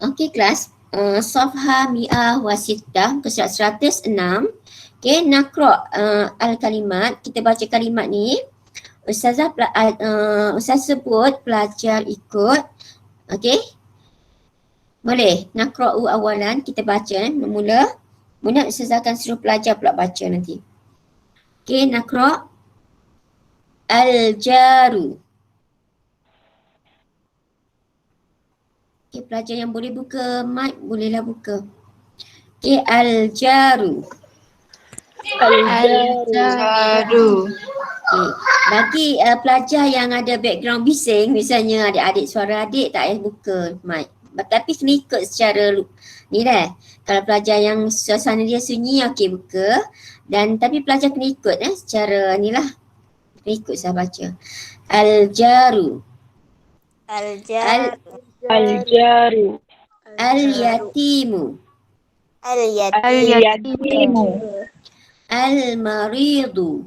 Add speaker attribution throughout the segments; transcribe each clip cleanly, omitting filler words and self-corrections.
Speaker 1: Okey kelas, Safha Mi'ah wa Sittah ke surat 106. Okey, nakra al-kalimat, kita baca kalimat ni. Ustaz sebut, pelajar ikut. Okey. Boleh, nakra'u awalan, kita baca mula. Kemudian Ustaz akan suruh pelajar pula baca nanti. Okey, nakra' al-jaru. Okey, pelajar yang boleh buka mic, bolehlah buka. Okey, al-jaru.
Speaker 2: Al-jaru.
Speaker 1: Okay. Bagi pelajar yang ada background bising, misalnya adik-adik suara adik tak payah buka mic. Tapi kena ikut secara ni dah. Kalau pelajar yang suasana dia sunyi, okey buka. Dan tapi pelajar kena ikut secara ni lah. Kena ikut saya baca. Al-jaru.
Speaker 2: Al-jaru.
Speaker 1: Al-yatimu.
Speaker 2: Al-yatimu.
Speaker 1: Al-maridu.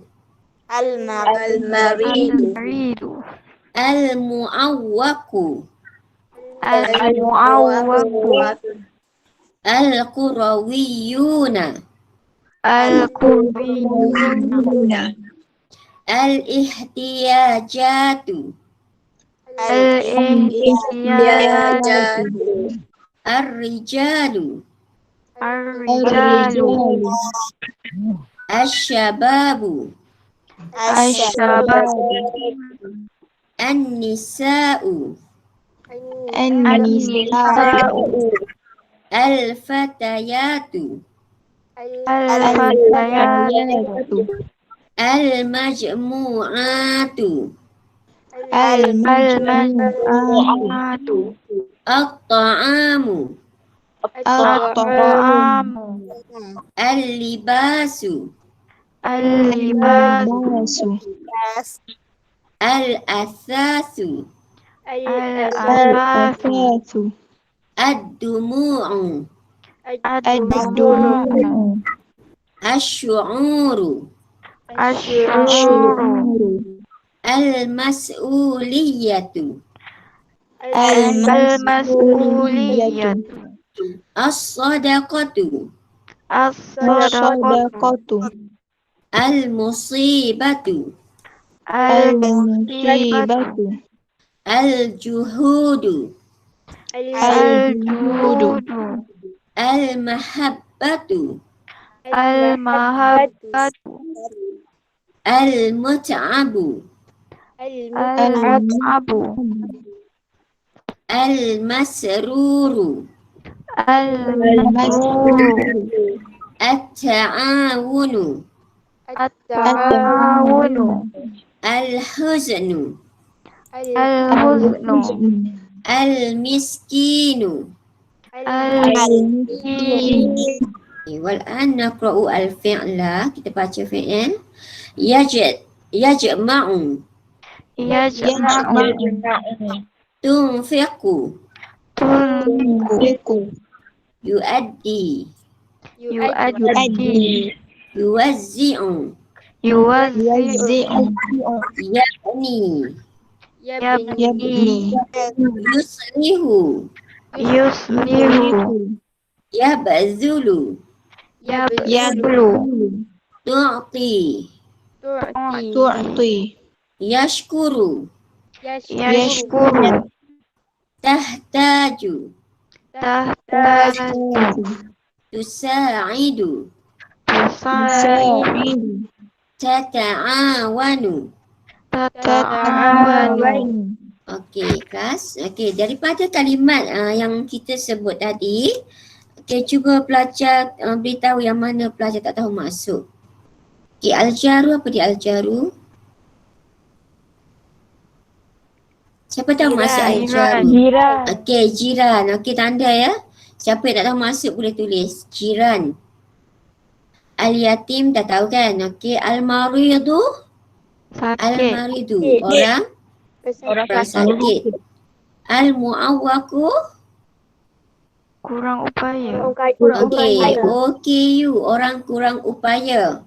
Speaker 2: Al-maridu.
Speaker 1: Al-mu'awwaku.
Speaker 2: Al-mu'awwaku.
Speaker 1: Al-qurawiyuna.
Speaker 2: Al-qurawiyuna.
Speaker 1: Al-ihtiyajatu.
Speaker 2: Al-ihtiyajatu.
Speaker 1: Ar-rijalu.
Speaker 2: Ar-rijalu.
Speaker 1: Asyababu.
Speaker 2: Asyababu.
Speaker 1: An-nisa'u.
Speaker 2: An-nisa'u.
Speaker 1: Al-fatayatu.
Speaker 2: Al-fatayatu.
Speaker 1: Al-majmu'atu.
Speaker 2: Al-majmu'atu.
Speaker 1: At-ta'amu.
Speaker 2: At-ta'amu.
Speaker 1: Al-libasu.
Speaker 2: Al-libasu.
Speaker 1: Al-athasu.
Speaker 2: Al-athasu.
Speaker 1: Ad-dumu'u.
Speaker 2: Ad-dumu'u.
Speaker 1: Ash-syu'uru.
Speaker 2: Ash-syu'uru.
Speaker 1: Al-mas'uliyatu.
Speaker 2: Al-mas'uliyatu.
Speaker 1: As-sadaqatu.
Speaker 2: As-sadaqatu.
Speaker 1: Al-musibatu.
Speaker 2: Al-musibatu.
Speaker 1: Al-juhudu.
Speaker 2: Al-juhudu.
Speaker 1: Al-mahabbatu.
Speaker 2: Al-mahabbatu.
Speaker 1: Al-mut'abu.
Speaker 2: Al-mut'abu.
Speaker 1: Al-masruru.
Speaker 2: Al-masruru.
Speaker 1: At-ta'awunu.
Speaker 2: At-ta'awunu.
Speaker 1: Al-huznu.
Speaker 2: Al-huznu.
Speaker 1: Al-miskinu.
Speaker 2: Al-miskin.
Speaker 1: Wal'an naqra'u al-fi'la. Kita baca fi'il. Yajma'u.
Speaker 2: Yajma'u.
Speaker 1: Tunfiqu.
Speaker 2: Tunfiqu.
Speaker 1: Yu'addi.
Speaker 2: Yu'addi.
Speaker 1: Yuwazzi'u.
Speaker 2: Yuwazzi'u.
Speaker 1: Yabni.
Speaker 2: Yabni.
Speaker 1: Yuslihu.
Speaker 2: Yuslihu.
Speaker 1: Yabzulu.
Speaker 2: Yablu.
Speaker 1: Tu'ti.
Speaker 2: Tu'ti.
Speaker 1: Yashkuru.
Speaker 2: Yashkuru.
Speaker 1: Tahtaju.
Speaker 2: Tahtaju.
Speaker 1: Tusa'idu.
Speaker 2: Tusa'idu.
Speaker 1: Tata'awanu.
Speaker 2: Tata'awanu.
Speaker 1: Okey, kelas. Okey, daripada kalimat yang kita sebut tadi, okey, cuba pelajar beritahu yang mana pelajar tak tahu maksud. Okey, al-jaru, apa dia al-jaru? Siapa tahu maksud al-jaru?
Speaker 2: Jiran.
Speaker 1: Okey, jiran. Okey, tanda ya. Siapa yang tak tahu maksud boleh tulis. Jiran. Al-yatim dah tahu kan? Okey, al-maridu. Al-maridu. Orang sakit. Al-mu'awwaku.
Speaker 2: Kurang upaya.
Speaker 1: Okey, OKU. Orang kurang upaya.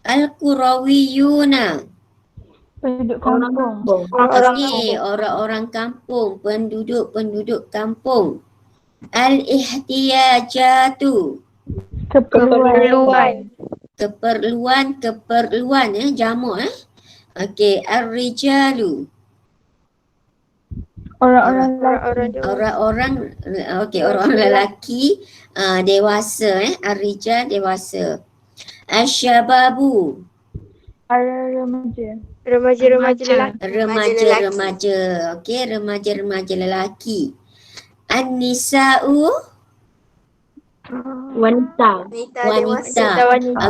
Speaker 1: Al-qurawiyuna.
Speaker 2: Penduduk kampung.
Speaker 1: Okey, orang-orang kampung. Penduduk-penduduk kampung. Al-ihtiyajatu.
Speaker 2: Keperluan.
Speaker 1: Keperluan jamak Okey, ar-rijalu.
Speaker 2: Orang-orang
Speaker 1: Orang-orang okey, orang lelaki dewasa ar-rijal dewasa. Asy-syababu.
Speaker 2: remaja.
Speaker 3: Remaja-remaja lelaki.
Speaker 1: Remaja-remaja. Okey, remaja-remaja lelaki. An-nisa'u.
Speaker 2: Wanita.
Speaker 1: Wanita.
Speaker 3: Wanita.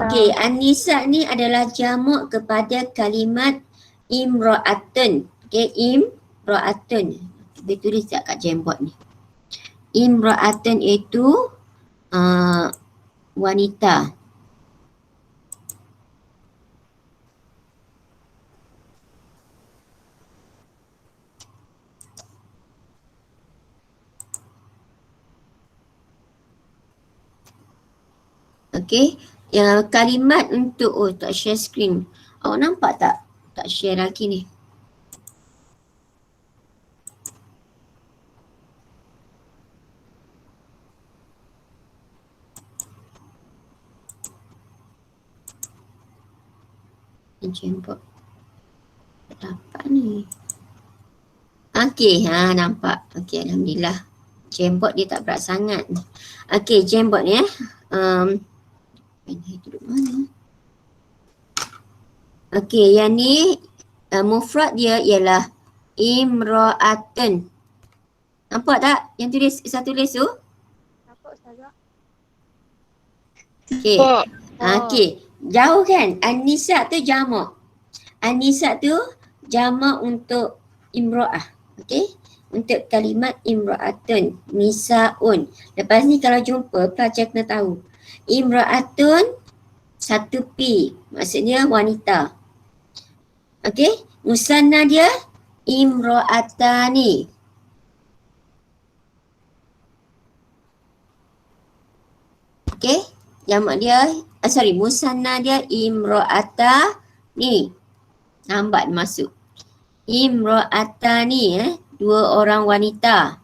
Speaker 1: Okey, an-nisa ni adalah jamak kepada kalimat imra'atun. Okey, imra'atun. Dia tulis tak kat Jamboard ni. Imra'atun itu wanita. Okey, kalimat untuk tak share screen. Awak nampak tak? Tak share lagi ni. Jamboard. Tak dapat ni. Okey, nampak. Okey, alhamdulillah. Jamboard dia tak berat sangat. Okey, Jamboard ni duduk mana? Okey, yang ni mufrad dia ialah imra'atun. Nampak tak yang saya tulis tu?
Speaker 3: Nampak Ustazah?
Speaker 1: Okey. Okey, jauh kan? An-nisa tu jamak. An-nisa tu jamak untuk imra'ah. Okey? Untuk kalimat imra'atun, nisa'un. Lepas ni kalau jumpa pelajar kena tahu. Imra'atun satu P, maksudnya wanita. Okey? Musanna dia imra'atani. Okey? Jamak dia musanna dia imra'atani. Lambat masuk. Imra'atani, dua orang wanita.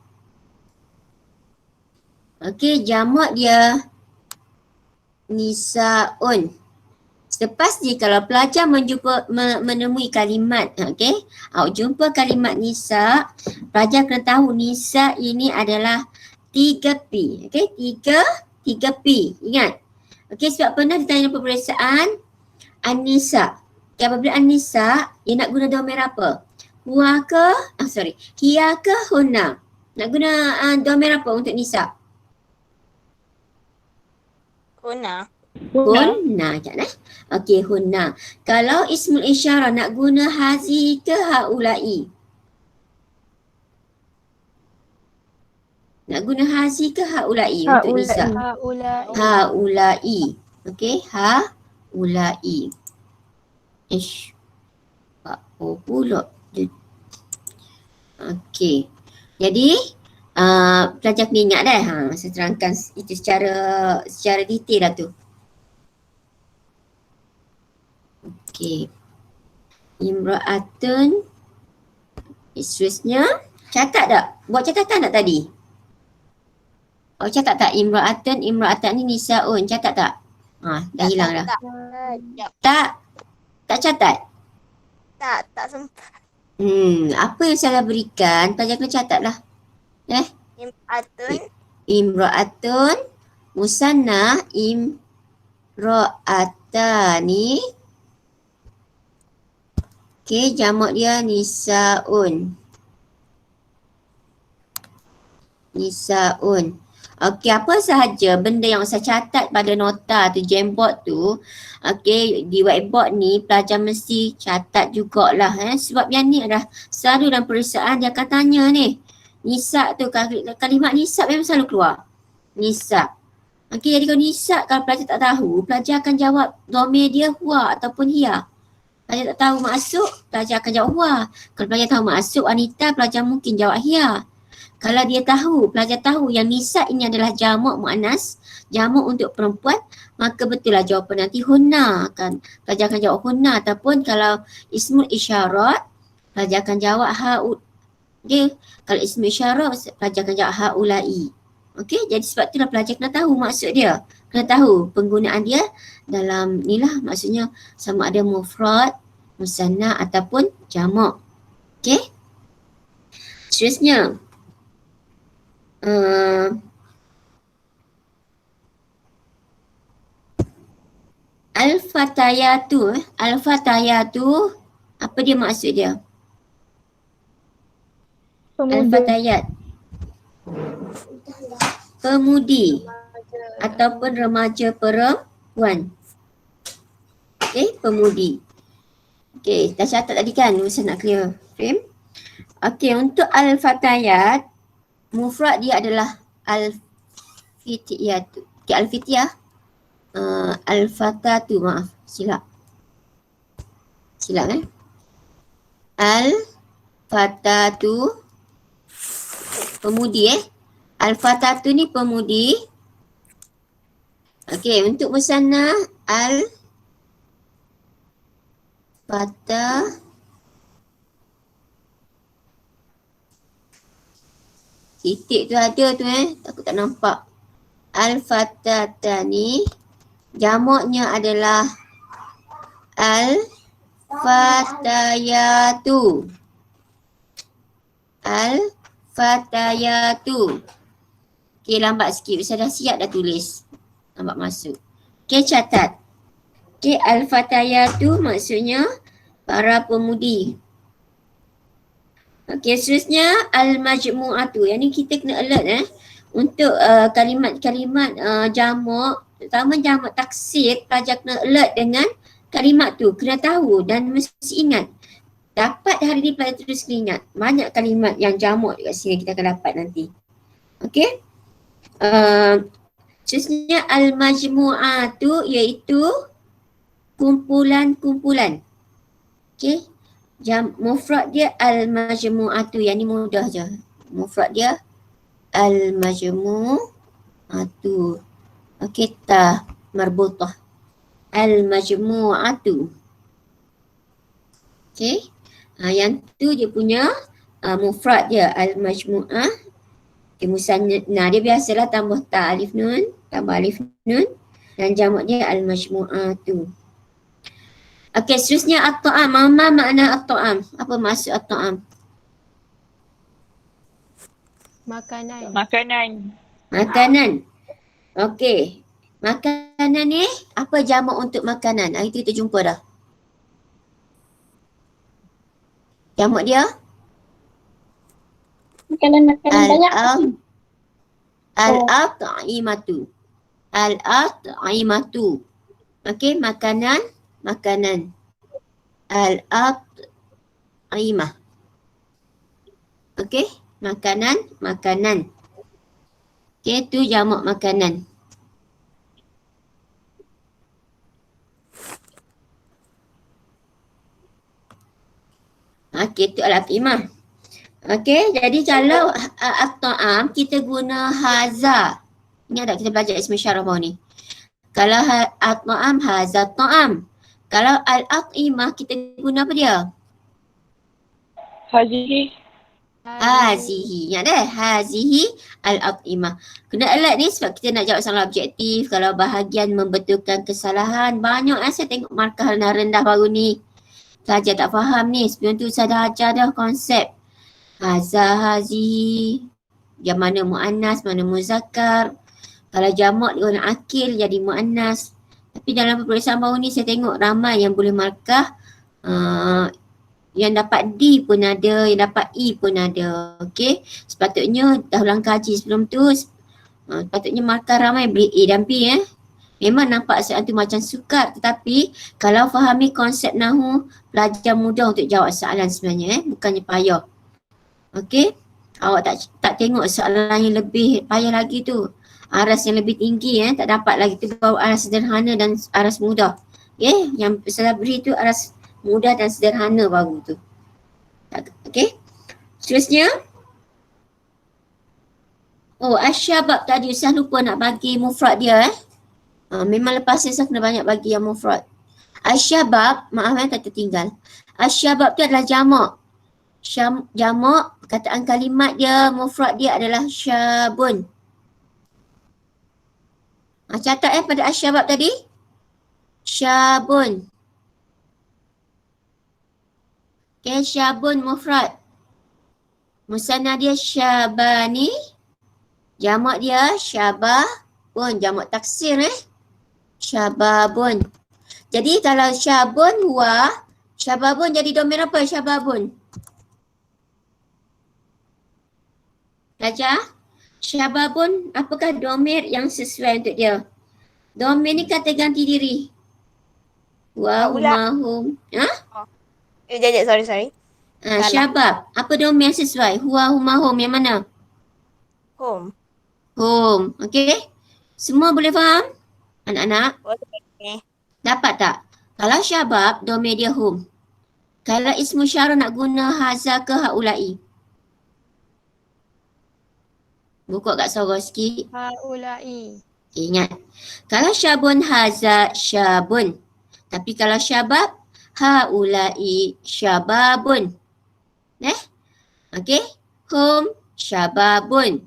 Speaker 1: Okey, jamak dia nisa'un. Selepas ni kalau pelajar menemui kalimat, okey, awak jumpa kalimat nisa, pelajar kena tahu nisa ini adalah 3P. Okey, 3P. Ingat. Okey, sebab pernah ditanya peperiksaan an-nisa. Apabila an-nisa, dia nak guna domain apa? Huwa ke? Hiya ke hunna? Nak guna domain apa untuk nisa?
Speaker 3: Hunna.
Speaker 1: Hunna kan Okey, hunna. Kalau ismul isyarah nak guna hazihi ke haula'i? Nak guna hazi ke haula'i untuk nisa? Haula'i. Okey, haula'i. Pula. Okey. Jadi pelajar kena ingat dah. Saya terangkan itu secara detail lah tu. Okey. Imra'atun. Seterusnya. Catat tak? Buat catatan tak tadi? Oh, catat tak? Imra'atun ni nisa'un. Catat tak? Dah hilang dah. Tak catat?
Speaker 3: Tak sempat.
Speaker 1: Apa yang saya berikan, pelajar kena catat lah. Imra'atun, musanna, imra'atani. Okey, jamak dia nisa'un. Nisa'un. Okey, apa sahaja benda yang saya catat pada nota tu, Jamboard tu, okey, di whiteboard ni pelajar mesti catat jugalah sebab yang ni adalah selalu dalam peperiksaan dia akan tanya ni. Nisa tu, kalimat nisa memang selalu keluar. Nisa. Okey, jadi kalau nisa, kalau pelajar tak tahu, pelajar akan jawab domain dia huwa ataupun hiya. Pelajar tak tahu maksud, pelajar akan jawab huwa. Kalau pelajar tahu maksud wanita, pelajar mungkin jawab hiya. Kalau dia tahu, pelajar tahu yang nisa ini adalah jamak muannas, jamak untuk perempuan, maka betul lah jawapan nanti hunna kan. Pelajar akan jawab hunna, ataupun kalau ismul isyarat, pelajar akan jawab okay. Kalau ismul isyarat, pelajar akan jawab haula'i. Okey, jadi sebab itulah pelajar kena tahu maksud dia. Kena tahu penggunaan dia dalam ni lah, maksudnya sama ada mufrad, musanna ataupun jamak. Okey. Seterusnya. Al-fatayatu, al-fatayatu, apa dia maksud dia?
Speaker 2: Pemuda.
Speaker 1: Al-fatayat. Pemudi ataupun remaja perempuan. Okey, pemudi. Okey, dah catat tadi kan, masa nak clear frame. Okey, untuk al-fatayat, mufrad dia adalah al-fitiyatu. Okey, al-fitiyah. Al-fatatu, maaf, silap al-fatatu, pemudi al-fatatu ni pemudi. Okey, untuk musanna al-fata, titik tu ada tu takut tak nampak. Al-fatatani, jamaknya adalah al-fatayatu. Al-fatayatu. Okey, lambat sikit. Saya dah siap dah tulis. Lambat masuk. Okey, catat. Okey, al-fatayatu maksudnya para pemudi. Okey, seterusnya al-majmu'atu. Yang ni kita kena alert untuk kalimat-kalimat jamak, terutama jamak taksir, pelajar kena alert dengan kalimat tu. Kena tahu dan mesti ingat. Dapat hari ni pelajar terus kena ingat. Banyak kalimat yang jamak dekat sini kita akan dapat nanti. Okey. Seterusnya al-majmu'atu iaitu kumpulan-kumpulan. Okey. Mufrad dia al-majmu'atu. Yang ni mudah je. Mufrad dia al-majmu'atu. Okey, ta marbutah. Al-majmu'atu. Okey. Yang tu dia punya mufrad dia al-majmu'ah. Okey, musanna dia biasalah tambah ta alif nun, tambah alif nun dan jamak dia al-majmu'atu. Okey, seterusnya at-ta'am. Ma makna at-ta'am? Apa maksud at-ta'am? Makanan. Okey. Makanan ni apa jamak untuk makanan? Hari tu kita jumpa dah. Jamak dia?
Speaker 2: Makanan-makanan banyak.
Speaker 1: Al-at'imatu. Al-at'imatu. Okey, makanan. Al-at'imah. Okey, makanan. Okey, tu jamak makanan. Okey, tu al-at'imah. Okey, jadi kalau at-ta'am kita guna haza. Ingat tak kita belajar ism isyarah bawah ni? Kalau at-ta'am, haza ta'am. Kalau al-at'imah kita guna apa dia?
Speaker 2: Hazihi.
Speaker 1: Hazihi. Ingat dah? Hazihi al-at'imah. Kena alert ni sebab kita nak jawab soalan objektif. Kalau bahagian membetulkan kesalahan, banyak saya tengok markah rendah baru ni. Pelajar tak faham ni. Sebelum tu saya dah ajar dah konsep. Haza, hazihi. Yang mana mu'annas, mana muzakkar. Kalau jamak dia guna akil jadi mu'annas. Tapi dalam peperiksaan baru ni saya tengok ramai yang boleh markah. Yang dapat D pun ada, yang dapat E pun ada. Okey. Sepatutnya dah ulang kaji sebelum tu. Sepatutnya markah ramai boleh A dan B Memang nampak soalan tu macam sukar, tetapi kalau fahami konsep nahu, pelajar mudah untuk jawab soalan sebenarnya bukannya payah. Okey. Awak tak tengok soalan yang lebih payah lagi tu. Aras yang lebih tinggi tak dapat lagi tu, baru aras sederhana dan aras mudah. Okey, yang saya beri tu aras mudah dan sederhana baru tu. Okey. Seterusnya asyabab tadi Ustaz lupa nak bagi mufrad dia memang lepas ni saya kena banyak bagi yang mufrad. Asyabab, maaf tak tertinggal. Asyabab tu adalah jamak. Jamak, kataan kalimat dia, mufrad dia adalah syabun. Catat pada asyabab tadi. Syabun. Okay, syabun mufrad. Musanna dia syabani. Jamak dia syababun. Jamak taksir Syababun. Jadi kalau syabun wa, syababun jadi domir apa syababun? Belajar? Syababun apakah domir yang sesuai untuk dia? Domir ni kata ganti diri. Wa,
Speaker 3: Haula.
Speaker 1: huma, hum.
Speaker 3: Jajak, sorry. Salah.
Speaker 1: Syabab. Apa domir yang sesuai? Huwa, huma, hum. Yang mana?
Speaker 3: Home.
Speaker 1: Hum. Okey? Semua boleh faham? Anak-anak?
Speaker 3: Boleh.
Speaker 1: Dapat tak? Kalau syabab, domir dia hum. Kalau ismu syara nak guna haza ke haulai. Buka kat sorang sikit.
Speaker 2: Haulai.
Speaker 1: Ingat. Kalau syabun haza syabun. Tapi kalau syabab, haulai syababun. Okey? Hum syababun.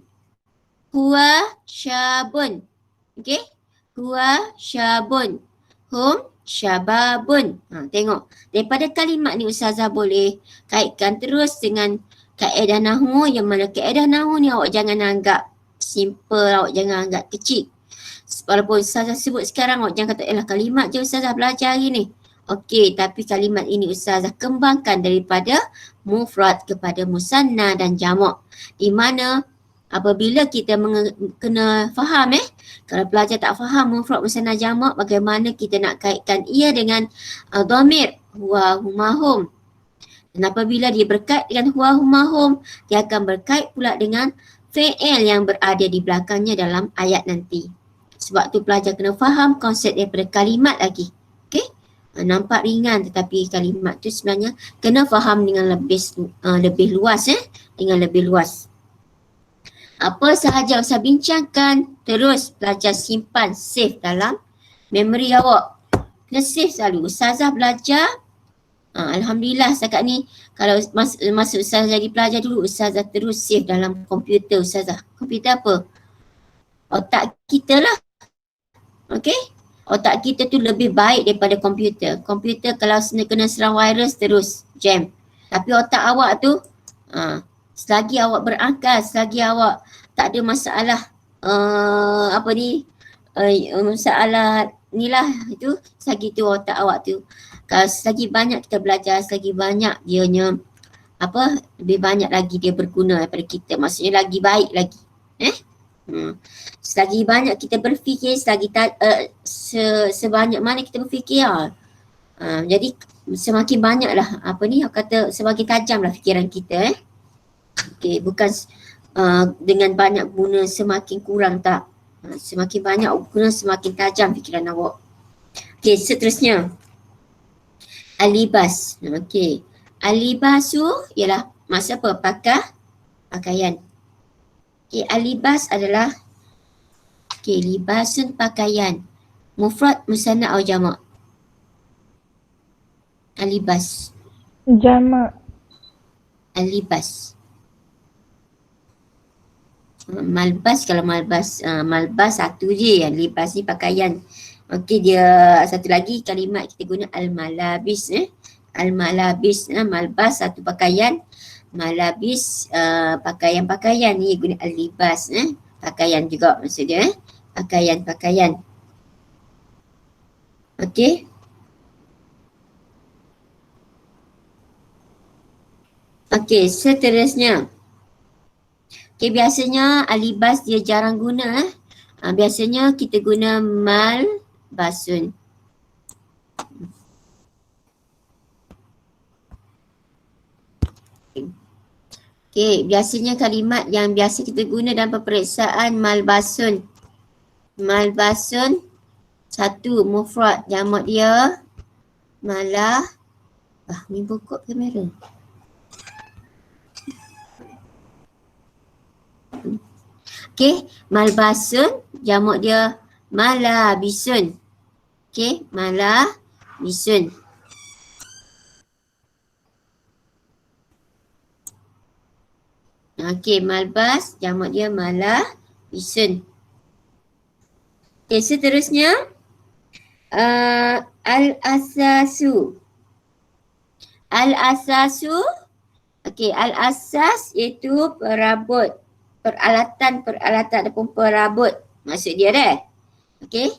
Speaker 1: Huwa syabun. Okey? Huwa syabun. Hum syababun. Tengok. Daripada kalimat ni Ustazah boleh kaitkan terus dengan kaedah nahu, yang mana kaedah nahu ni awak jangan anggap simple, awak jangan anggap kecil. Walaupun Ustazah sebut sekarang, awak jangan kata kalimat je Ustazah belajar hari ni. Okey, tapi kalimat ini Ustazah kembangkan daripada mufrad kepada musanna dan jamak. Di mana apabila kita kena faham kalau pelajar tak faham mufrad musanna jamak, bagaimana kita nak kaitkan ia dengan dhamir huwa huma hum. Dan apabila dia berkait dengan huwa huma hum, dia akan berkait pula dengan fi'il yang berada di belakangnya dalam ayat nanti. Sebab tu pelajar kena faham konsep daripada kalimat lagi. Okey? Nampak ringan tetapi kalimat tu sebenarnya kena faham dengan lebih luas dengan lebih luas. Apa sahaja Ustaz bincangkan, terus pelajar simpan, save dalam memori awak. Kena save selalu. Ustazah belajar, Alhamdulillah setakat ni kalau masa Ustazah jadi pelajar dulu, Ustazah terus save dalam komputer Ustazah. Komputer apa? Otak kita lah. Okey? Otak kita tu lebih baik daripada komputer. Komputer kalau kena serang virus terus jam. Tapi otak awak tu, selagi awak berakal, selagi awak tak ada masalah masalah ni lah itu, selagi tu otak awak tu. Kalau selagi banyak kita belajar, selagi banyak dianya lebih banyak lagi dia berguna daripada kita. Maksudnya lagi baik lagi. Selagi banyak kita berfikir, selagi sebanyak mana kita berfikir, jadi semakin banyaklah semakin tajamlah fikiran kita Okey, bukan dengan banyak guna semakin kurang, tak. Semakin banyak guna semakin tajam fikiran awak. Okey, seterusnya alibas. Okey, alibasu ialah maksud apa? Pakaian. Okey, alibas adalah libasun pakaian. Mufrad, musanna atau jamak? Alibas.
Speaker 2: Jamak.
Speaker 1: Alibas. Malbas, kalau malbas satu je, libas ni pakaian. Okey, dia satu lagi kalimat kita guna al-malabis al-malabis, malbas satu pakaian, malabis pakaian-pakaian ni guna al-libas pakaian juga maksudnya pakaian. Okey. Okey, seterusnya. Okey, biasanya alibas dia jarang guna biasanya kita guna malbasun. Okey, biasanya kalimat yang biasa kita guna dalam peperiksaan malbasun. Malbasun satu mufrad, jamak dia malah ni pokok kamera. Okey, malbasun jamak dia malabisun. Okey, malabisun. Okey, malbas jamak dia malabisun. Okay, seterusnya al-asasu. Al-asasu, okay, al-asas iaitu perabot, peralatan ataupun perabot. Maksud dia dah. Okay.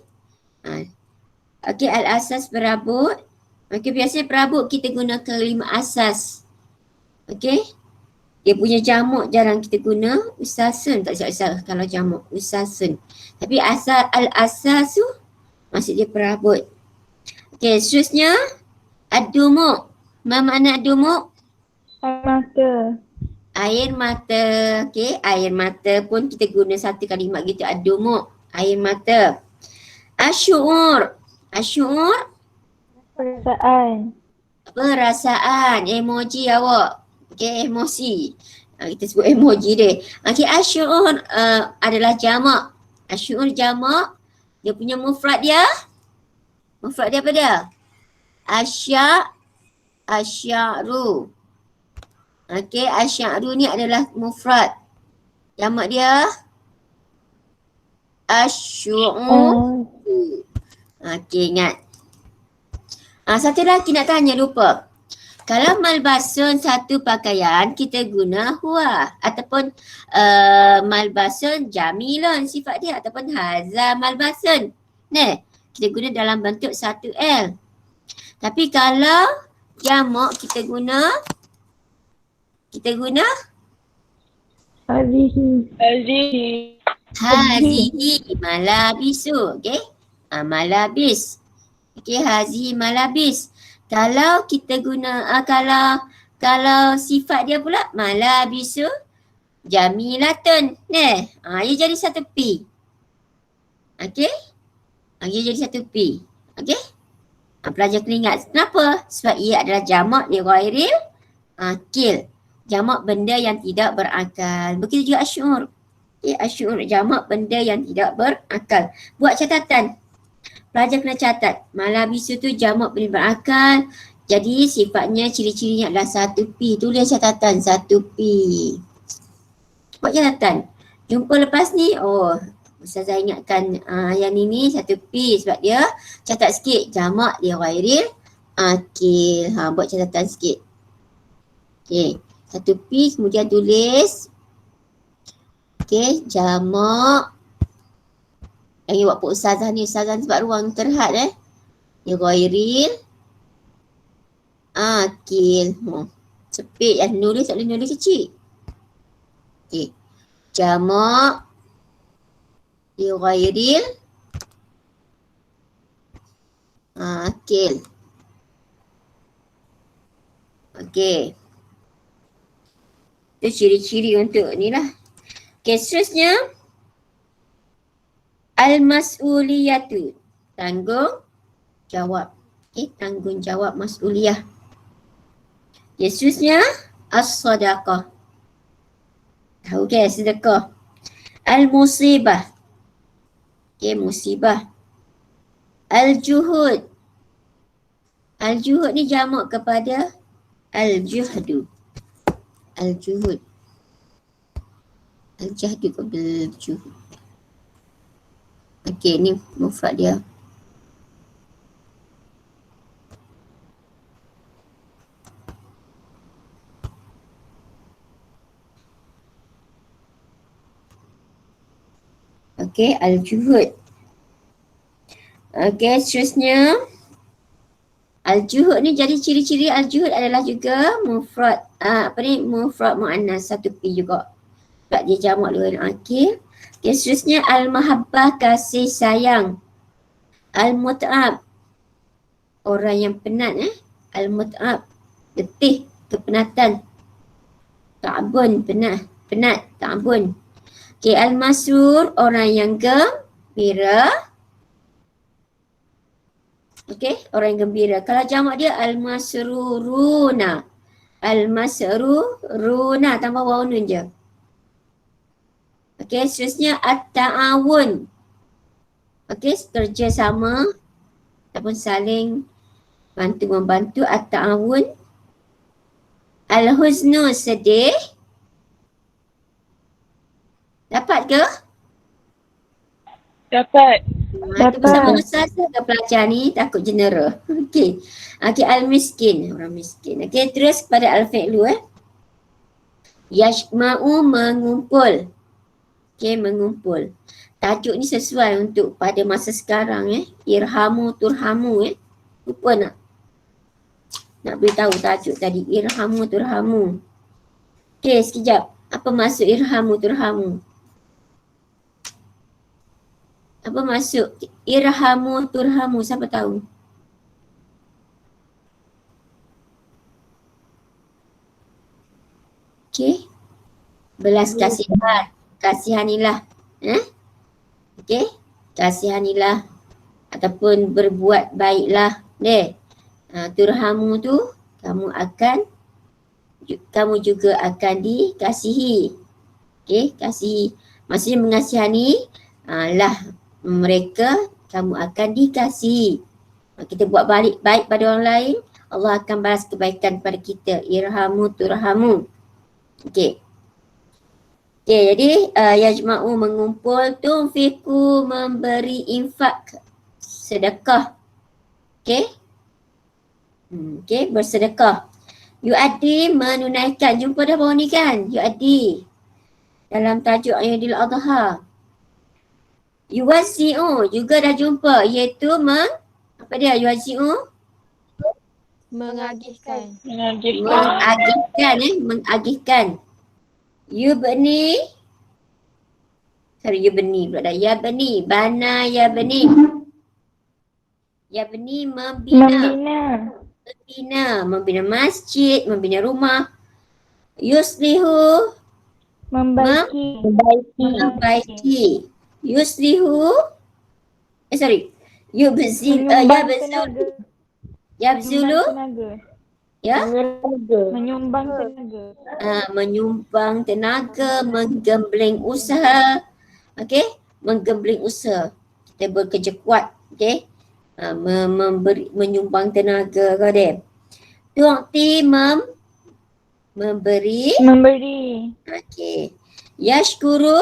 Speaker 1: Okay, al-asas perabot. Okay, biasanya perabot kita guna kelima asas. Okay. Dia punya jamak jarang kita guna. Usasun tak silap-silap kalau jamak. Usasun. Tapi asal al-asas tu maksud dia perabot. Okay, seterusnya ad-dumuk. Apa makna ad-dumuk?
Speaker 2: Air mata.
Speaker 1: Air mata. Okay, air mata pun kita guna satu kalimat gitu. Ad-dumuk. Air mata. Asy'ur. Asy'ur.
Speaker 2: Perasaan.
Speaker 1: Perasaan. Emoji awak. Okay, emosi. Kita sebut emoji dia. Okay, asy'ur adalah jamak. Asy'ur jamak. Dia punya mufrad dia. Mufrad dia apa dia? Asy'aru. Okay, asy'aru ni adalah mufrad. Jamak dia asy'ur. Okay, ingat. Satu lagi nak tanya, lupa. Kalau malbasun satu pakaian, kita guna huwa. Ataupun malbasun jamilun sifat dia. Ataupun haza malbasun. Kita guna dalam bentuk 1L. Tapi kalau jamak kita guna hazihi malabisu. Okay. Malabis. Okay, hazihi malabis. Kalau kita guna kalau sifat dia pula malabisu jamilatun. Ia jadi satu P. Okay. Ia jadi satu P. Okay. Pelajar kena ingat. Kenapa? Sebab ia adalah jamak li ghairil akil. Jamak benda yang tidak berakal. Begitu juga asy'ur. Okay, asy'ur jamak benda yang tidak berakal. Buat catatan. Pelajar kena catat. Malabisu tu jamak benda berakal. Jadi sifatnya, ciri-cirinya adalah 1P. Tulis catatan 1P. Buat catatan. Jumpa lepas ni, Ustazah ingatkan yang ini 1P sebab dia catat sikit. Jamak li ghairil akil. Buat catatan sikit. Okay. 1P kemudian tulis. Okay. Jamak. Yang buat Pak Ustazah ni. Ustazah ni sebab ruang terhad li ghairil akil. Sepit yang nulis tak boleh nulis kecil. Okay. Jamak li ghairil akil. Okey. Itu ciri-ciri untuk ni lah. Okey, seterusnya al-mas'uliyatu. Tanggung jawab. Okey, tanggung jawab mas'uliyah. Okey, seterusnya as-sadaqah. Tahu ke sedekah? Al-musibah. Okey, musibah. Al-juhud. Al-juhud ni jamak kepada al-juhdu. Al-juhud. Al-jahdu kepada al-juhud. Okey, ni mufrad dia. Okey, al-juhud. Okey, seterusnya al-juhud ni jadi ciri-ciri al-juhud adalah juga mufrad mufrad muannas 1P juga. Sebab dia jamak dengan akil. Okey, seterusnya al-mahabbah kasih sayang. Al-mut'ab orang yang penat al-mut'ab letih, kepenatan. Ta'bun penat, ta'bun. Okey, al-masrur orang yang gembira. Okey, orang yang gembira. Kalau jamak dia al-masruruna. Al-masruruna tambah waw nun je. Okey, seterusnya at-ta'awun. Okey, kerjasama ataupun saling bantu-membantu at-ta'awun. Al-huznu sedih. Dapat ke?
Speaker 2: Dapat.
Speaker 1: Itu bersama
Speaker 2: Dapat.
Speaker 1: ustaz ke pelajar ni takut jenera. Okey. Okey, al-miskin, orang miskin. Okey, terus kepada al-fi'lu Yajma'u mengumpul. Okey, mengumpul. Tajuk ni sesuai untuk pada masa sekarang Irhamu turhamu Lupa nak beritahu tajuk tadi. Irhamu turhamu. Okey, sekejap. Apa maksud irhamu turhamu? Apa maksud irhamu turhamu? Siapa tahu? Okey. Belas kasihan. Kasihanilah. Okey. Kasihanilah. Ataupun berbuat baiklah. Turhamu tu kamu juga akan dikasihi. Okey. Kasihi. Maksudnya mengasihani lah mereka, kamu akan dikasihi. Kita buat baik pada orang lain, Allah akan balas kebaikan pada kita. Irhamu turhamu. Okey. Okey, jadi yajma'u mengumpul, tunfiku memberi infak, sedekah. Okey. Okey, bersedekah. Yu'addi menunaikan. Jumpa dah bawah ni kan? Yu'addi. Dalam tajuk Aidil Adha. Yuwazi'u juga dah jumpa, iaitu apa dia yuwazi'u?
Speaker 4: Mengagihkan.
Speaker 1: Mengagihkan. Yubni pula dah. Yabni, bana yabni. Yabni membina masjid, membina rumah. Yuslihu membaiki. Yuslihu Yabzulu
Speaker 2: Menyumbang tenaga.
Speaker 1: menyumbang tenaga, menggembling usaha. Okey, menggembling usaha. Kita bekerja kuat, okey. Menyumbang tenaga kau dia. Tu'ti memberi. Okey. Yashkuru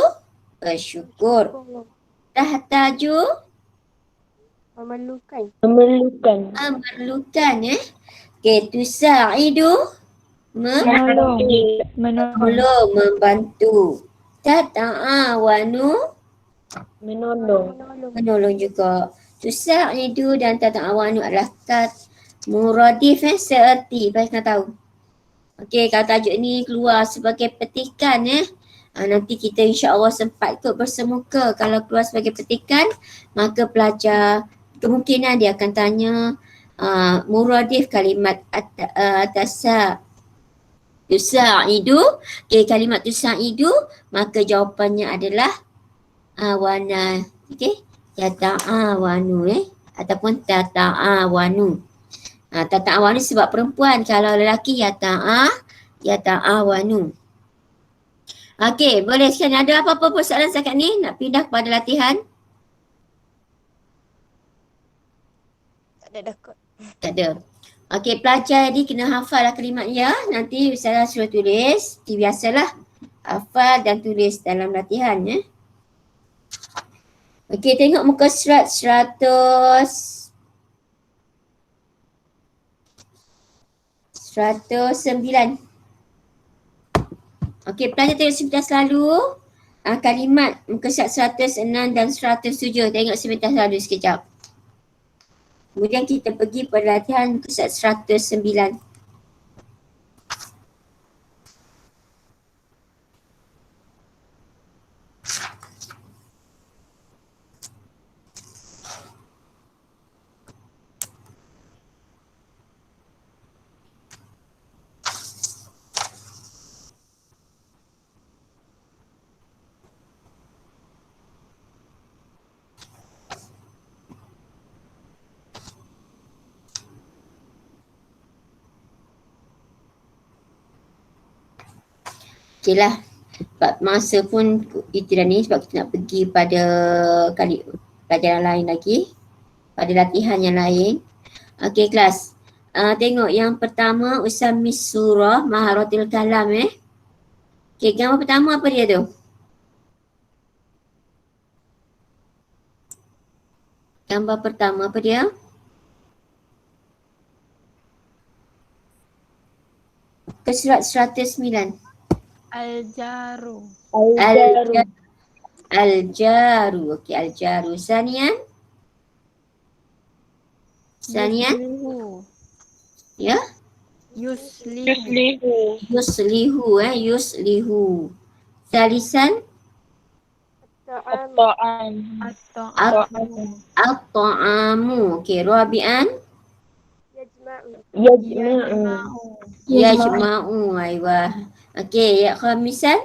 Speaker 1: bersyukur. Tahtaju
Speaker 3: Memerlukan.
Speaker 1: memerlukan Okey, tusa'idu menolong, membantu. Tata'awanu menolong juga. Tusa'idu dan tata'awanu adalah muradif seerti. Baik nak tahu. Okey, kalau tajuk ni keluar sebagai petikan nanti kita insya-Allah sempat kot bersemuka. Kalau keluar sebagai petikan, maka pelajar kemungkinan dia akan tanya muradif kalimat tusa'idu. Okey, kalimat tusa'idu, maka jawapannya adalah awana. Okey, yata'awanu ataupun tata'awanu. Tata'awanu sebab perempuan, kalau lelaki yata'awanu. Okey, boleh sekian. Ada apa-apa persoalan setakat ni? Nak pindah kepada latihan?
Speaker 3: Tak ada dah kot.
Speaker 1: Tak ada. Okey, pelajar ni kena hafal lah kalimat ya. Nanti saya suruh tulis. Seperti biasalah. Hafal dan tulis dalam latihan Okey, tengok muka surat 109. Okey, pelajar tengok sebentar selalu kalimat muka surat 106 dan 107. Tengok sebentar selalu sekejap. Kemudian kita pergi pada latihan muka surat 109. Okey lah. Sebab masa pun itu dah ni sebab kita nak pergi pada kali pelajaran lain lagi. Pada latihan yang lain. Okey kelas. Tengok yang pertama Usamis Surah Maharatil Kalam Okey, gambar pertama apa dia tu? Gambar pertama apa dia? Ke surat 109.
Speaker 3: Al-jaru.
Speaker 2: Al-jaru.
Speaker 1: Al-jaru. Okey, al-jaru. Sanian? Sanian?
Speaker 3: Yuslihu.
Speaker 1: Ya?
Speaker 3: Yuslihu.
Speaker 1: Yuslihu. Yuslihu. Salisan?
Speaker 2: At-ta'am.
Speaker 3: At-ta'amu.
Speaker 1: At-ta'amu. Okey, rabi'an?
Speaker 2: Yajma'u.
Speaker 1: Yajma'u. Aywah. Okey, ya khamisan?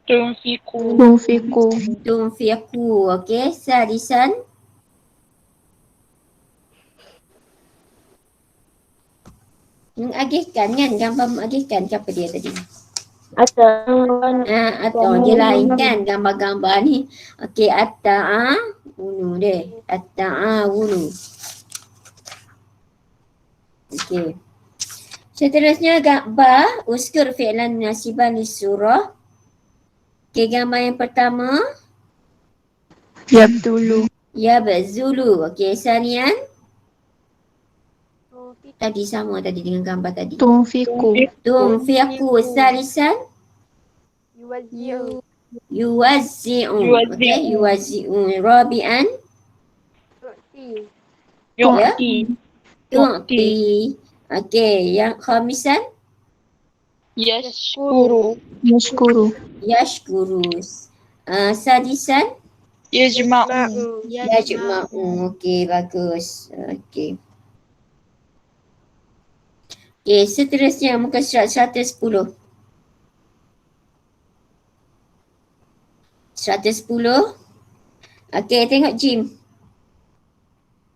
Speaker 2: Tunfiku.
Speaker 1: Tunfiqu. Okey, sadisan? Mengagihkan kan? Gambar mengagihkan ke apa dia tadi?
Speaker 2: At-ta'am.
Speaker 1: Atau dia lain kan gambar-gambar ni. Okey, at-ta'awunu deh. At-ta'awunu. Okey. Seterusnya gambar uskur fi'lan nasiban li surah. Okey, gambar yang pertama
Speaker 2: Yabdulu.
Speaker 1: yabzulu. Okey, sanian tadi sama tadi dengan gambar tadi.
Speaker 2: Tunfiku.
Speaker 1: Tunfiqu. Salisan
Speaker 3: Yuwazzi'u.
Speaker 1: yuwazzi'u. Okey, yuwazzi'u. Rabi'an
Speaker 2: Yu'ti.
Speaker 1: tu'ti. Okey, yang khamisan
Speaker 2: Yashkuru. Yashkuru.
Speaker 1: yashkuru. Sadisan
Speaker 2: Yajma'u.
Speaker 1: yajma'u. Okey, bagus. Okey. Okey, seterusnya muka surat 110. 110. Okey, tengok Jim.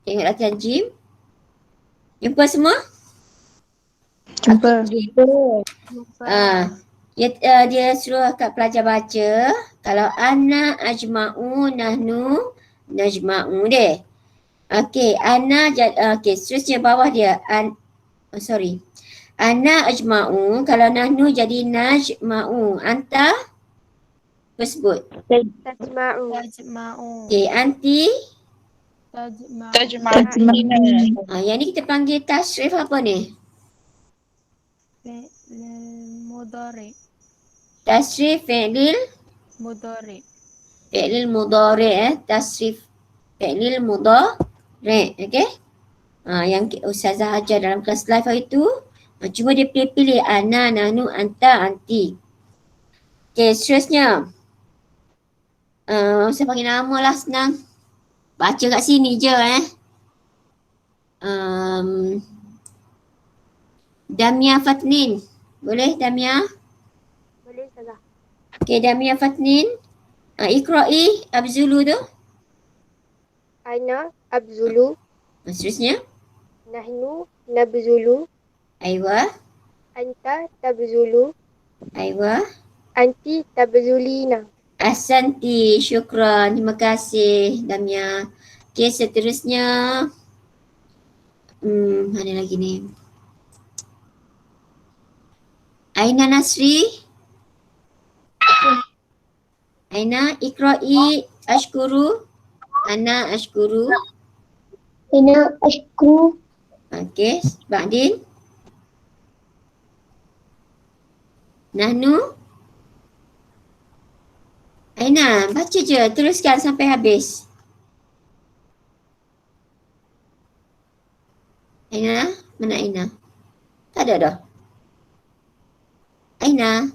Speaker 1: Tengok latihan Jim. Jumpa semua?
Speaker 2: Jumpa.
Speaker 1: Dia suruh kat pelajar baca. Kalau ana ajma'u nahnu najma'u deh. Okey, okey, seterusnya bawah dia. Ana ajma'u, kalau nahnu jadi najma'u. Anta apa sebut?
Speaker 3: Tajma'u.
Speaker 1: Okey, anti.
Speaker 3: Tajma'u.
Speaker 1: Yang ni kita panggil tasrif apa ni?
Speaker 3: Fi'lil mudhari.
Speaker 1: Tasrif fi'lil
Speaker 3: Mudhari.
Speaker 1: tasrif fi'lil mudhari. Okey? Yang Ustazah ajar dalam kelas live hari tu. Cuma dia pilih-pilih ana, nahnu, anta, anti. Okey, seterusnya. Saya panggil nama lah senang. Baca kat sini je Damia Fatnin. Boleh Damia?
Speaker 3: Boleh salah.
Speaker 1: Okey, Damia Fatnin. Iqra'i abzulu tu.
Speaker 3: Ana abzulu.
Speaker 1: Seterusnya.
Speaker 3: Nahnu nabzulu.
Speaker 1: Aywa.
Speaker 3: Anta tabzulu.
Speaker 1: Aywa.
Speaker 3: Anti tabzulina.
Speaker 1: Ahsanti, syukran. Terima kasih Damia. Okey, seterusnya. Mana lagi ni? Aina Nasri. Aina, iqra'i ashkuru. Ana ashkuru.
Speaker 2: Ana ashkuru.
Speaker 1: Okey, Ba'din. Nahnu. Aina, baca je. Teruskan sampai habis. Aina, mana Aina? Tak ada dah. Aina.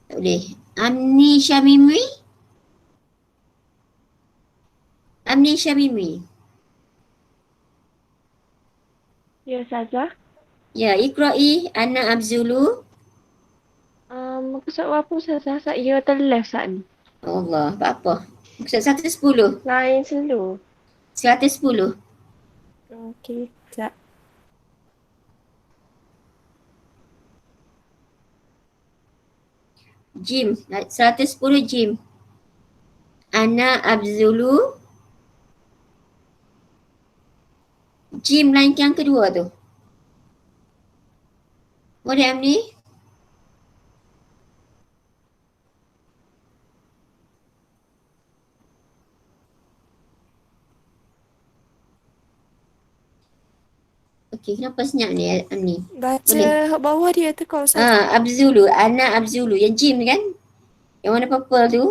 Speaker 1: Tak boleh. Amni Syamimi. Amni Syamimi.
Speaker 2: Ya, Ustazah.
Speaker 1: Ya, iqra'i ana abzulu.
Speaker 2: Maksud apa Ustazah? Saya terleft saat ni.
Speaker 1: Allah, apa? Maksud 110.
Speaker 2: Lain selalu.
Speaker 1: 110.
Speaker 2: Okey, sekejap.
Speaker 1: Jim, 110 Jim. Ana abzulu. Jim lain yang kedua tu. Boleh Amni? Okey, kenapa senyap ni?
Speaker 2: Baca
Speaker 1: Boleh?
Speaker 2: bawah dia tu kau Ustazah.
Speaker 1: Abzulu, Ana Abzulu. Yang jim kan? Yang warna purple tu.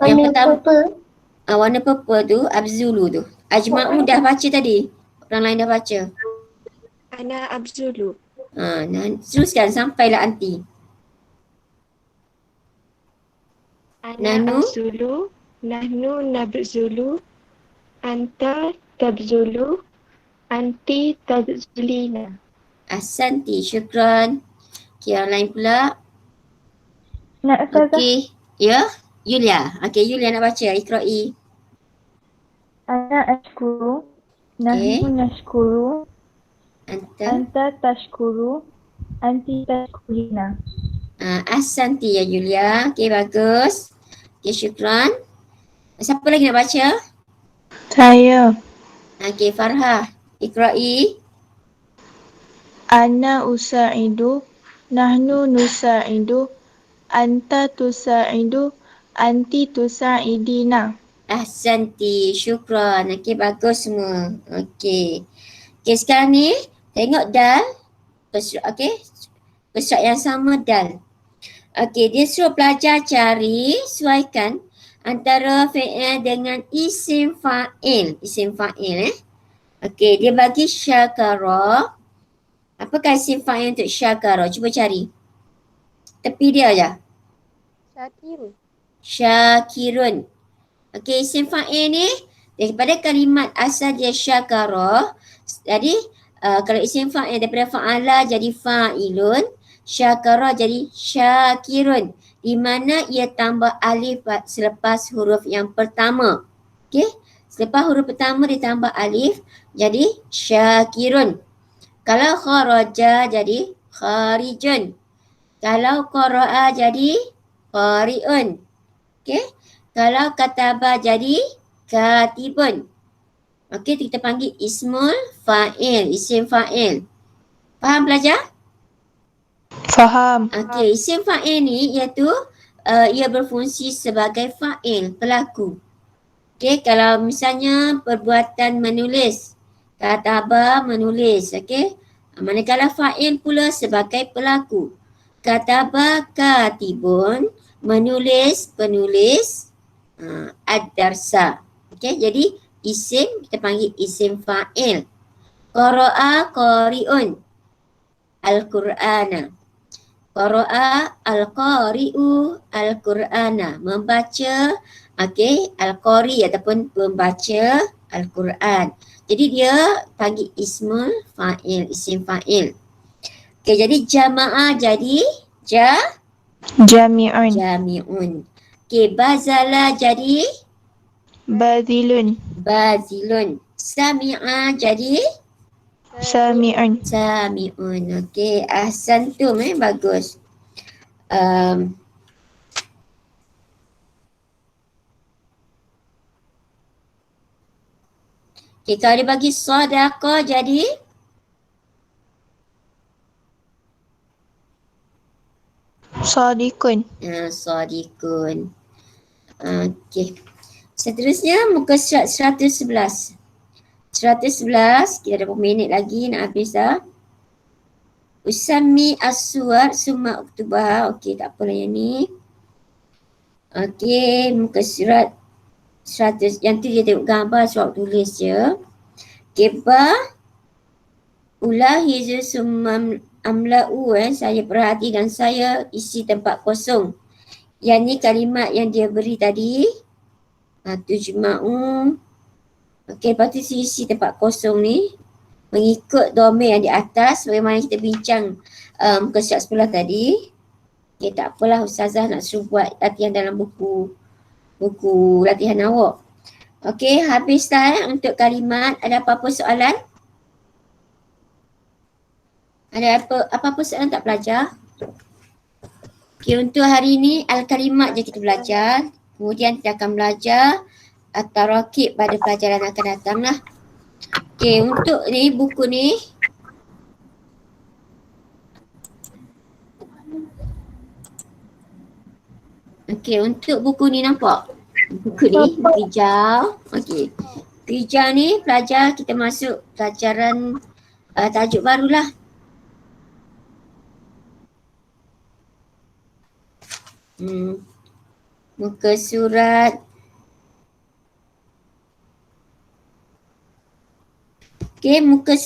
Speaker 1: Yang pertama. Warna purple tu, Abzulu tu. Ajma'u dah baca tadi. Orang lain dah baca.
Speaker 2: Ana Abzulu.
Speaker 1: Nah, teruskan sampailah anti.
Speaker 2: Ana
Speaker 1: Nahnu?
Speaker 2: Abzulu. Nahnu nabzulu. Anta tabzulu. Anti tabzulina.
Speaker 1: Ahsanti, syukran. Okey, yang lain pula.
Speaker 4: Nak Ustazah?
Speaker 1: Okey. Ya, Yulia. Okey, Yulia nak baca. Iqra'i.
Speaker 4: Ana ashkuru. Nahnu nashkuru.
Speaker 1: Anta.
Speaker 4: Anta tashkuru. Anti tashkurina.
Speaker 1: Ahsanti ya Yulia. Okey, bagus. Okey, syukran. Siapa lagi nak baca?
Speaker 5: Saya.
Speaker 1: Okey, Farha. Iqra'i.
Speaker 5: Ana usa'idu. Nahnu nusa'idu. Anta tusa'idu. Anti tusa'idina.
Speaker 1: Ahsanti, syukran. Okey, bagus semua. Okey. Okey, sekarang ni tengok dal. Okey. Pesrat yang sama dal. Okey, dia suruh pelajar cari, sesuaikan antara fi'il dengan isim fa'il. Isim fa'il Okey, dia bagi syakara. Apakah isim fa'il untuk syakara? Cuba cari. Tepi dia aja.
Speaker 3: Syakirun.
Speaker 1: Syakirun. Okey, isim fa'il ni daripada kalimat asal dia syakara. Jadi kalau isim fa'il daripada fa'ala jadi fa'ilun, syakara jadi syakirun. Di mana ia tambah alif selepas huruf yang pertama. Okey, selepas huruf pertama ditambah alif jadi syakirun. Kalau kharaja jadi kharijun. Kalau qara'a jadi qari'un. Okey. Kalau kataba jadi katibun. Okey, kita panggil ismul fa'il, isim fa'il. Faham pelajar?
Speaker 5: Faham.
Speaker 1: Okey, isim fa'il ni iaitu ia berfungsi sebagai fa'il, pelaku. Okey, kalau misalnya perbuatan menulis, kataba menulis, okey. Manakala fa'il pula sebagai pelaku. Kataba katibun, menulis penulis, ad-darsa. Okey, jadi isim kita panggil isim fa'il. Qara'a qari'un, al-Qur'ana. Qara'a al-qari'u al-Qur'ana. Membaca, okey, al-qari ataupun pembaca al-Quran. Jadi dia panggil ismul fa'il, isim fa'il. Okey, jadi jama'ah jadi
Speaker 5: Jami'un.
Speaker 1: jami'un. Okey, bazala jadi
Speaker 5: Badilun.
Speaker 1: bazilun. Sami'a jadi
Speaker 5: Sami'un.
Speaker 1: sami'un. Okey, ahsantum bagus. Okey, kalau dia bagi sedekah jadi
Speaker 5: Sadiqun.
Speaker 1: sadikun. Okey. Seterusnya muka surat 111. 111, kita ada berapa minit lagi nak habis dah. Usami as-suwar summa uktubah. Okey, tak apalah yang ni. Okey, muka surat 100. Yang tu dia tengok gambar, surat tulis je. Okey, ulahizu summa amla'u saya perhati dan saya isi tempat kosong. Yang ni kalimat yang dia beri tadi. Tujma'u. Okey, lepas tu isi tempat kosong ni mengikut domain yang di atas bagaimana kita bincang muka surat 10 tadi. Okey, tak apalah Ustazah nak suruh buat latihan dalam buku latihan awak. Okey, habis dah untuk kalimat. Ada apa-apa soalan? Ada apa-apa soalan tak pelajar? Okey, untuk hari ni al-kalimat je kita belajar. Kemudian kita akan belajar at-tarakib pada pelajaran akan datang lah. Okey, untuk ni buku ni okey, untuk buku ni nampak? Buku ni hijau. Okey. Hijau ni pelajar kita masuk pelajaran tajuk barulah. Muka surat. Okey,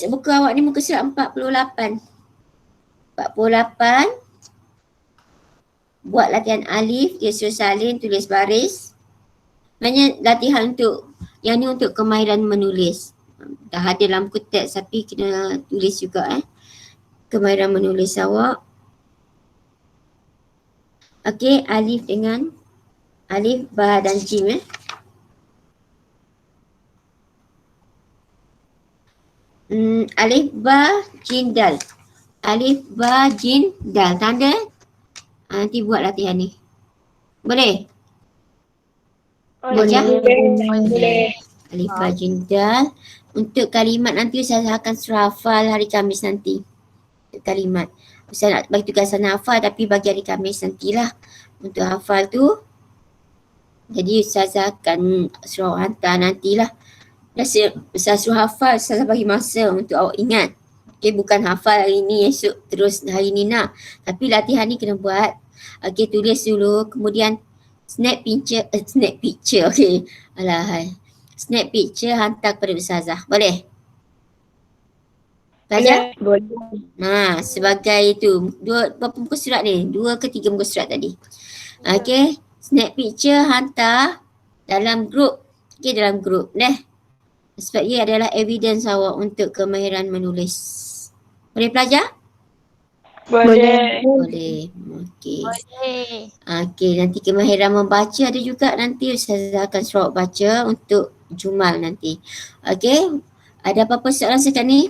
Speaker 1: buku awak ni muka surat 48. 48. Buat latihan alif, dia suruh salin, tulis baris. Sebenarnya latihan untuk, yang ni untuk kemahiran menulis. Dah ada dalam buku teks tapi kena tulis juga kemahiran menulis awak. Okey, alif dengan alif, ba dan jim alif, ba, jim, dal. Alif, ba, jim, dal. Tanda? Nanti buat latihan ni. Boleh? Belajar? Boleh. Alif, ba, jim, dal. Untuk kalimat nanti saya akan suruh hafal hari Khamis nanti. Untuk kalimat. Saya nak bagi tugasan hafal tapi bagi hari Khamis nantilah. Untuk hafal tu. Jadi Ustazah akan suruh hantar nantilah. Saya suruh hafal, saya bagi masa untuk awak ingat. Okay, bukan hafal hari ni, esok terus hari ni nak. Tapi latihan ni kena buat. Okay, tulis dulu. Kemudian snap picture. Okay. Alahai. Snap picture hantar kepada Ustazah. Boleh? Pelajar?
Speaker 2: Boleh.
Speaker 1: Sebagai itu. Berapa muka surat ni? 2 ke 3 muka surat tadi. Okay. Snap picture hantar dalam grup. Okay, dalam grup. Sebab ia adalah evidence awak untuk kemahiran menulis. Boleh pelajar?
Speaker 2: Boleh.
Speaker 1: Boleh. Okey. Okey, nanti kemahiran membaca ada juga nanti saya akan suruh baca untuk Jumal nanti. Okey. Ada apa-apa soalan sekarang ni?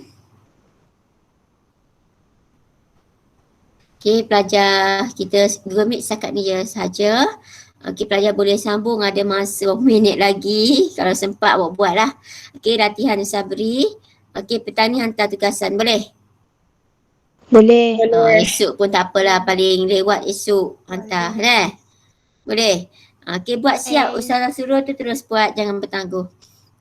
Speaker 1: Okey, pelajar kita Google Meet setakat ni je sahaja. Okey, pelajar boleh sambung, ada masa 1 minit lagi. Kalau sempat awak buatlah. Okey, latihan saya beri. Okey, petani hantar tugasan. Boleh?
Speaker 5: Boleh.
Speaker 1: Esok pun tak apalah, paling lewat esok hantar. Boleh? Okey, buat siap. Ustazah suruh tu terus buat, jangan bertangguh.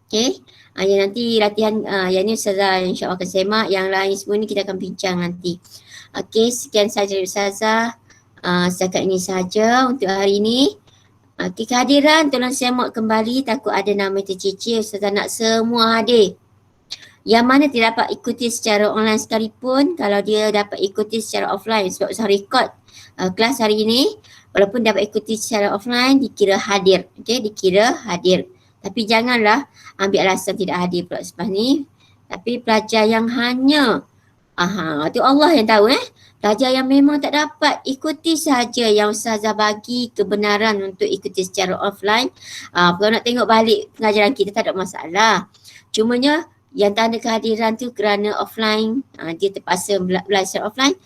Speaker 1: Okey. Yang nanti latihan, yang ni Ustazah insyaAllah akan semak. Yang lain semua ni kita akan bincang nanti. Okey, sekian saja Ustazah. Setakat ini saja untuk hari ini. Okey, kehadiran tolong semak kembali, takut ada nama tercicir. Ustazah nak semua hadir. Yang mana tidak dapat ikuti secara online sekalipun, kalau dia dapat ikuti secara offline sebab Ustazah record kelas hari ini, walaupun dapat ikuti secara offline dikira hadir. Okey, dikira hadir. Tapi janganlah ambil alasan tidak hadir pula selepas ni. Tapi pelajar yang hanya tu Allah yang tahu pelajar yang memang tak dapat ikuti sahaja yang Ustazah bagi kebenaran untuk ikuti secara offline. Kalau nak tengok balik pengajaran kita tak ada masalah. Cumanya yang tanda kehadiran tu kerana offline, dia terpaksa belajar offline,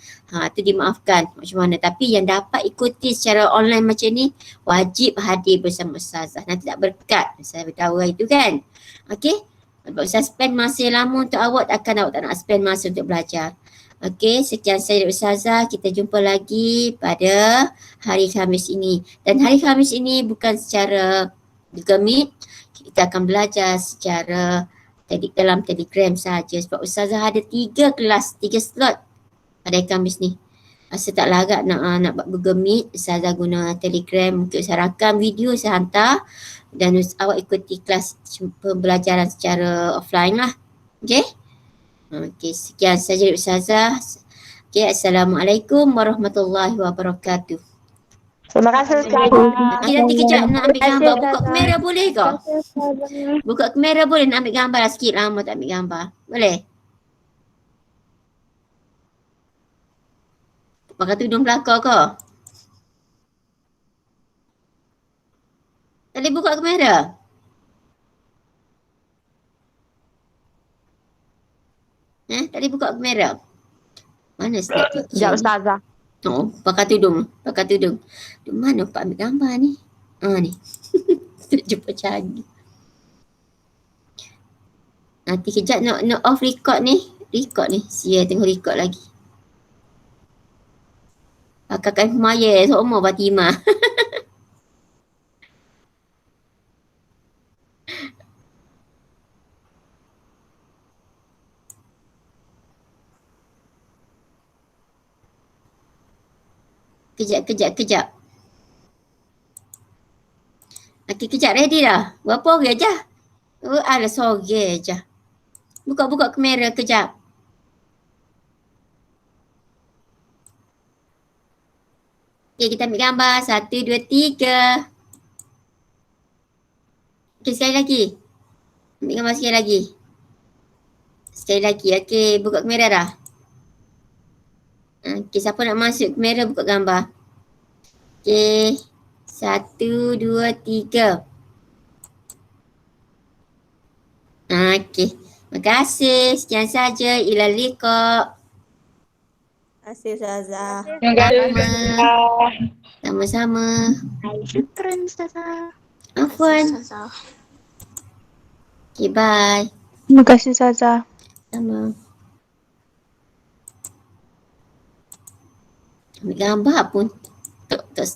Speaker 1: tu dimaafkan macam mana. Tapi yang dapat ikuti secara online macam ni, wajib hadir bersama Ustazah. Nanti tak berkat, saya beritahu itu kan. Okey, sebab Ustazah spend masa yang lama untuk awak, takkan awak tak nak spend masa untuk belajar. Okey, sekian saya dari Ustazah. Kita jumpa lagi pada hari Khamis ini. Dan hari Khamis ini bukan secara Google Meet, kita akan belajar secara dalam Telegram sahaja sebab Ustazah ada 3 kelas, 3 slot pada Khamis ni. Saya tak larat nak buat Google Meet, Ustazah guna Telegram untuk saya rakam video, saya hantar dan awak ikuti kelas pembelajaran secara offline lah. Okey? Okey, sekian saja dari Ustazah. Okey, Assalamualaikum warahmatullahi wabarakatuh.
Speaker 2: Terima kasih Ustazah.
Speaker 1: Okey, nanti kejap nak ambil gambar. Buka kamera boleh ke? Buka kamera boleh nak ambil gambar lah sikit, lama tak ambil gambar. Boleh? Pakai tudung belakang ke? Tak boleh buka kamera? Tak boleh buka kamera? Mana snap picture?
Speaker 2: Sekejap Ustazah.
Speaker 1: Pakai tudung. Mana Pak ambil gambar ni? Ni. Tak jumpa cari. Nanti kejap nak off record ni. Sia tengok record lagi. Kakak Maya semua Fatimah. Kejap. Okey, kejap ready dah. Berapa orang je? Oh, ada sorang je. Buka kamera kejap. Okey, kita ambil gambar. 1, 2, 3. Okey, sekali lagi. Ambil gambar sekali lagi. Sekali lagi. Okey, buka kamera dah. Okey, siapa nak masuk kamera buka gambar. Okey. 1, 2, 3. Okey. Terima kasih. Sekian saja. Ila liqa.
Speaker 3: Terima kasih Ustazah.
Speaker 2: Terima kasih.
Speaker 1: Sama-sama.
Speaker 3: Syukran Ustazah.
Speaker 1: Afwan.
Speaker 3: Ustazah.
Speaker 1: Okay, bye.
Speaker 5: Terima kasih Ustazah.
Speaker 1: Sama. Ambil gambar pun tak stop.